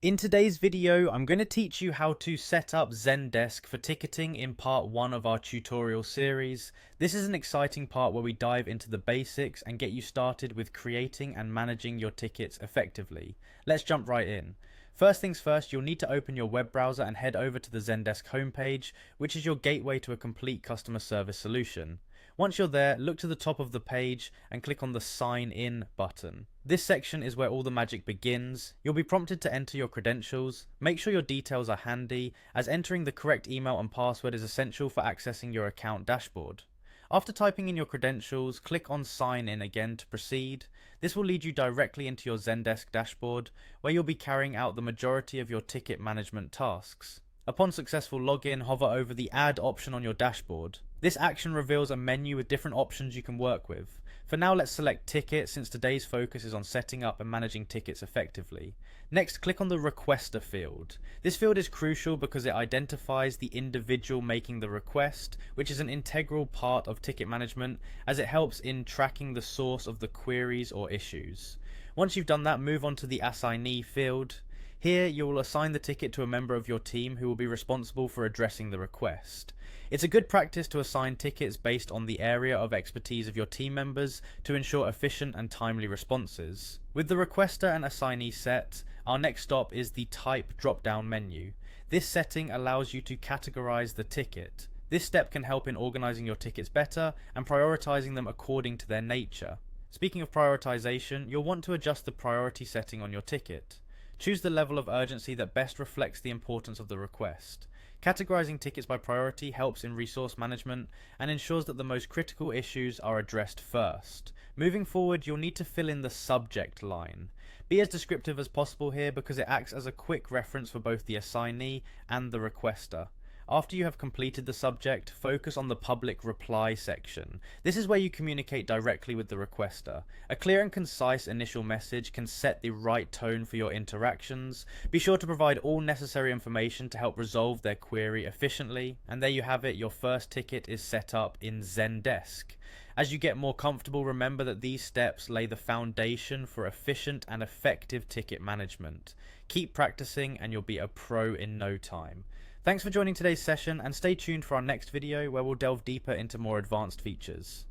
In today's video, I'm going to teach you how to set up Zendesk for ticketing in part 1 of our tutorial series. This is an exciting part where we dive into the basics and get you started with creating and managing your tickets effectively. Let's jump right in. First things first, you'll need to open your web browser and head over to the Zendesk homepage, which is your gateway to a complete customer service solution. Once you're there, look to the top of the page and click on the Sign In button. This section is where all the magic begins. You'll be prompted to enter your credentials. Make sure your details are handy, as entering the correct email and password is essential for accessing your account dashboard. After typing in your credentials, click on Sign In again to proceed. This will lead you directly into your Zendesk dashboard, where you'll be carrying out the majority of your ticket management tasks. Upon successful login, hover over the Add option on your dashboard. This action reveals a menu with different options you can work with. For now, let's select Ticket, since today's focus is on setting up and managing tickets effectively. Next, click on the Requester field. This field is crucial because it identifies the individual making the request, which is an integral part of ticket management, as it helps in tracking the source of the queries or issues. Once you've done that, move on to the Assignee field. Here, you will assign the ticket to a member of your team who will be responsible for addressing the request. It's a good practice to assign tickets based on the area of expertise of your team members to ensure efficient and timely responses. With the requester and assignee set, our next stop is the Type drop-down menu. This setting allows you to categorize the ticket. This step can help in organizing your tickets better and prioritizing them according to their nature. Speaking of prioritization, you'll want to adjust the priority setting on your ticket. Choose the level of urgency that best reflects the importance of the request. Categorizing tickets by priority helps in resource management and ensures that the most critical issues are addressed first. Moving forward, you'll need to fill in the subject line. Be as descriptive as possible here because it acts as a quick reference for both the assignee and the requester. After you have completed the subject, focus on the public reply section. This is where you communicate directly with the requester. A clear and concise initial message can set the right tone for your interactions. Be sure to provide all necessary information to help resolve their query efficiently. And there you have it, your first ticket is set up in Zendesk. As you get more comfortable, remember that these steps lay the foundation for efficient and effective ticket management. Keep practicing and you'll be a pro in no time. Thanks for joining today's session, and stay tuned for our next video where we'll delve deeper into more advanced features.